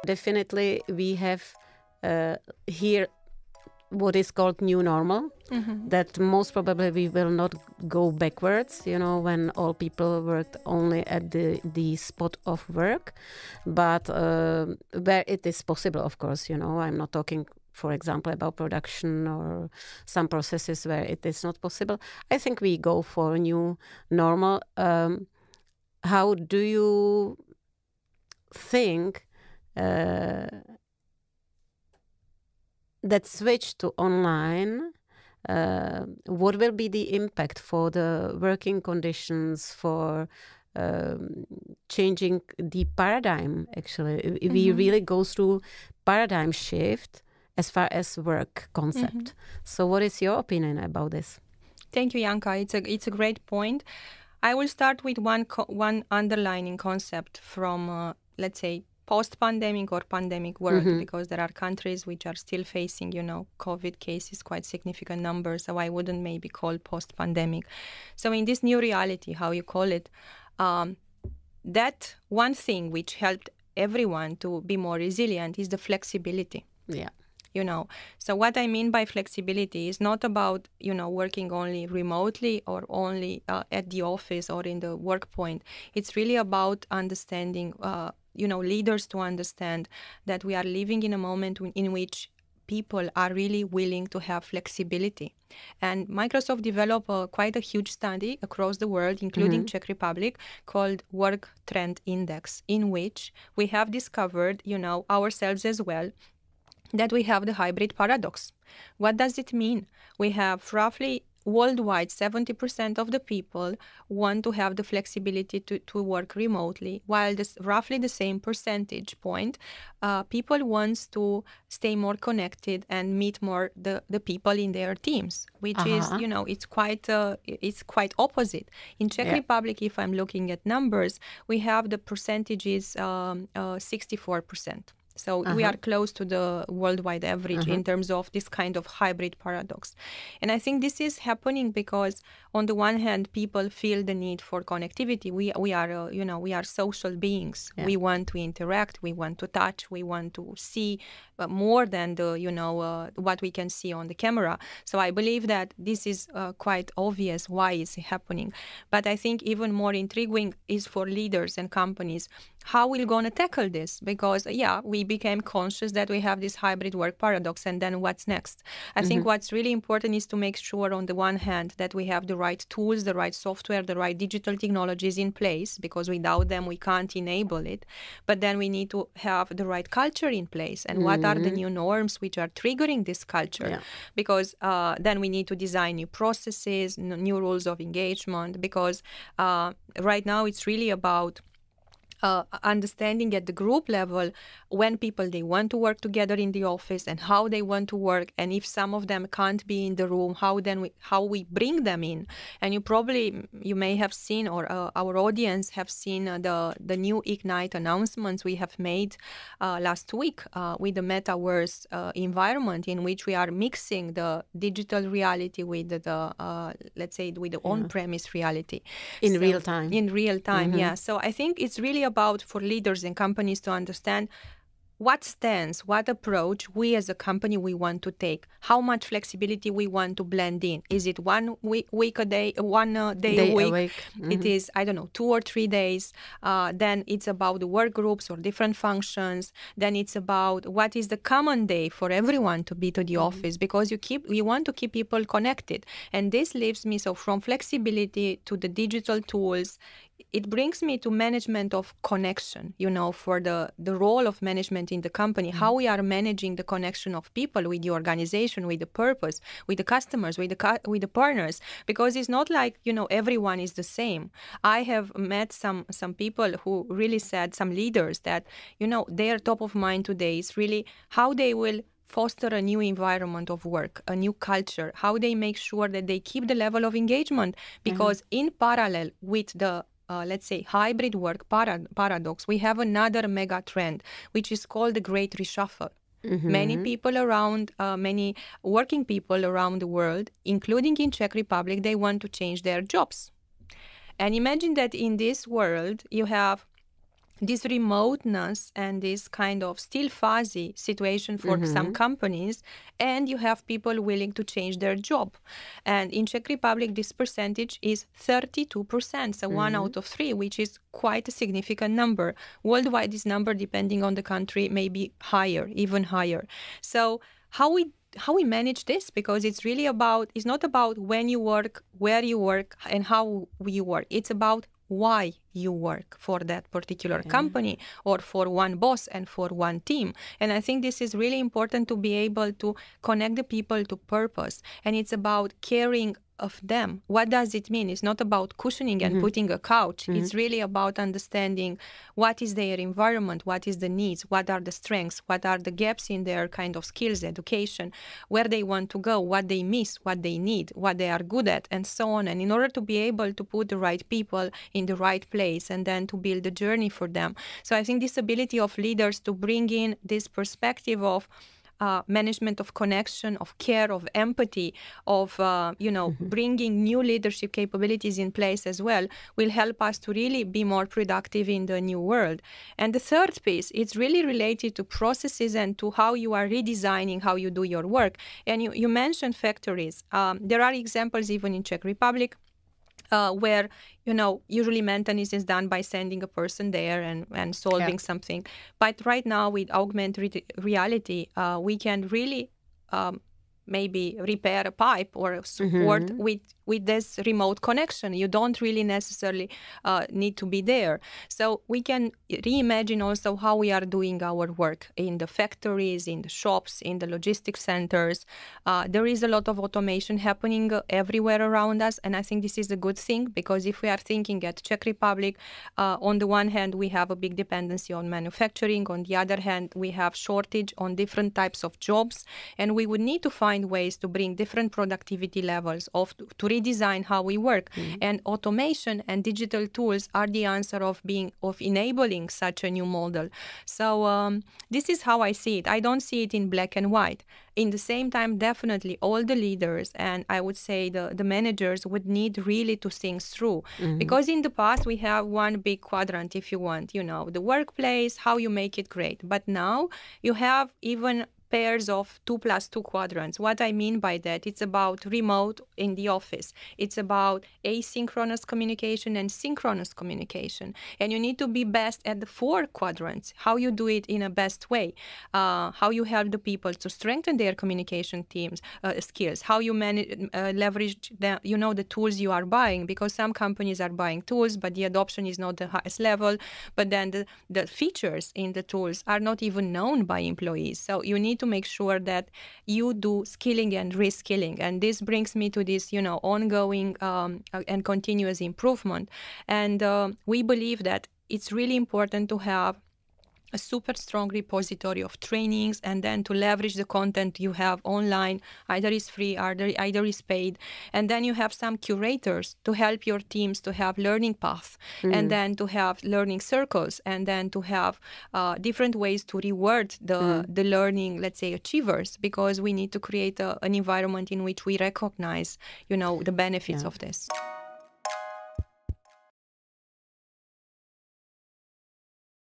Definitely, we have here what is called new normal, that most probably we will not go backwards, when all people worked only at the spot of work, but where it is possible, of course, I'm not talking, for example, about production or some processes where it is not possible. I think we go for a new normal. How do you think that switch to online, what will be the impact for the working conditions, for changing the paradigm, actually? We really go through paradigm shift as far as work concept. So what is your opinion about this? Thank you, Janka. It's a great point. I will start with one underlining concept from, let's say, post-pandemic or pandemic world, because there are countries which are still facing, COVID cases, quite significant numbers, so I wouldn't maybe call post-pandemic. So in this new reality, how you call it, that one thing which helped everyone to be more resilient is the flexibility. Yeah. So what I mean by flexibility is not about, working only remotely or only at the office or in the work point. It's really about understanding, leaders to understand that we are living in a moment in which people are really willing to have flexibility. And Microsoft developed quite a huge study across the world, including Czech Republic, called Work Trend Index, in which we have discovered, ourselves as well, that we have the hybrid paradox. What does it mean? We have roughly worldwide 70% of the people want to have the flexibility to work remotely, while roughly the same percentage point, people want to stay more connected and meet more the people in their teams, which is, it's quite opposite. In Czech Republic, if I'm looking at numbers, we have the percentages 64%. So we are close to the worldwide average in terms of this kind of hybrid paradox. And I think this is happening because on the one hand, people feel the need for connectivity. We are social beings. Yeah. We want to interact. We want to touch. We want to see more than what we can see on the camera. So I believe that this is quite obvious why it's happening. But I think even more intriguing is for leaders and companies how we're going to tackle this, because we became conscious that we have this hybrid work paradox, and then what's next? I think what's really important is to make sure on the one hand that we have the right tools, the right software, the right digital technologies in place, because without them we can't enable it. But then we need to have the right culture in place, and what are the new norms which are triggering this culture? Because then we need to design new processes, new rules of engagement, because right now it's really about understanding at the group level when people they want to work together in the office and how they want to work, and if some of them can't be in the room, how we bring them in. And you may have seen, or our audience have seen the new Ignite announcements we have made last week with the metaverse environment, in which we are mixing the digital reality with the let's say with the on-premise reality in real time. In real time, yeah. So I think it's really about for leaders and companies to understand what stance, what approach we as a company we want to take, how much flexibility we want to blend in. Is it 1 week a day, one day a week? It is, 2 or 3 days. Then it's about the work groups or different functions. Then it's about what is the common day for everyone to be to the office, because you want to keep people connected. And this leaves me, so from flexibility to the digital tools, it brings me to management of connection, for the role of management in the company, how we are managing the connection of people with the organization, with the purpose, with the customers, with the partners, because it's not like, everyone is the same. I have met some people who really said, some leaders, that, their top of mind today is really how they will foster a new environment of work, a new culture, how they make sure that they keep the level of engagement, because in parallel with the let's say hybrid work paradox, we have another mega trend, which is called the Great Reshuffle. Many people around, many working people around the world, including in Czech Republic, they want to change their jobs. And imagine that in this world, you have this remoteness and this kind of still fuzzy situation for some companies, and you have people willing to change their job. And in Czech Republic, this percentage is 32%, so 1 out of 3, which is quite a significant number. Worldwide, this number, depending on the country, may be higher, even higher. So how we manage this, because it's not about when you work, where you work, and how you work. It's about why you work for that particular company or for one boss and for one team. And I think this is really important to be able to connect the people to purpose. And it's about caring of them. What does it mean? It's not about cushioning and putting a couch. It's really about understanding what is their environment, what is the needs, what are the strengths, what are the gaps in their kind of skills, education, where they want to go, what they miss, what they need, what they are good at, and so on. And in order to be able to put the right people in the right place and then to build a journey for them. So I think this ability of leaders to bring in this perspective of management of connection, of care, of empathy, of, bringing new leadership capabilities in place as well will help us to really be more productive in the new world. And the third piece, it's really related to processes and to how you are redesigning how you do your work. And you mentioned factories. There are examples even in Czech Republic where, usually maintenance is done by sending a person there and solving something. But right now with augmented reality, we can really maybe repair a pipe or support with this remote connection. You don't really necessarily need to be there. So we can reimagine also how we are doing our work in the factories, in the shops, in the logistics centers. There is a lot of automation happening everywhere around us. And I think this is a good thing, because if we are thinking at Czech Republic, on the one hand, we have a big dependency on manufacturing. On the other hand, we have shortage on different types of jobs. And we would need to find ways to bring different productivity levels to redesign how we work. And automation and digital tools are the answer of enabling such a new model. So this is how I see it. I don't see it in black and white. In the same time, definitely all the leaders and I would say the managers would need really to think through. Because in the past, we have one big quadrant, if you want, the workplace, how you make it great. But now you have even pairs of 2+2 quadrants. What I mean by that, it's about remote in the office. It's about asynchronous communication and synchronous communication. And you need to be best at the 4 quadrants, how you do it in a best way, how you help the people to strengthen their communication skills, how you leverage the tools you are buying, because some companies are buying tools, but the adoption is not the highest level. But then the features in the tools are not even known by employees. So you need to make sure that you do skilling and reskilling. And this brings me to this, ongoing and continuous improvement. And we believe that it's really important to have a super strong repository of trainings and then to leverage the content you have online, either is free, either is paid. And then you have some curators to help your teams to have learning paths and then to have learning circles and then to have different ways to reward the learning, let's say, achievers, because we need to create an environment in which we recognize, the benefits of this.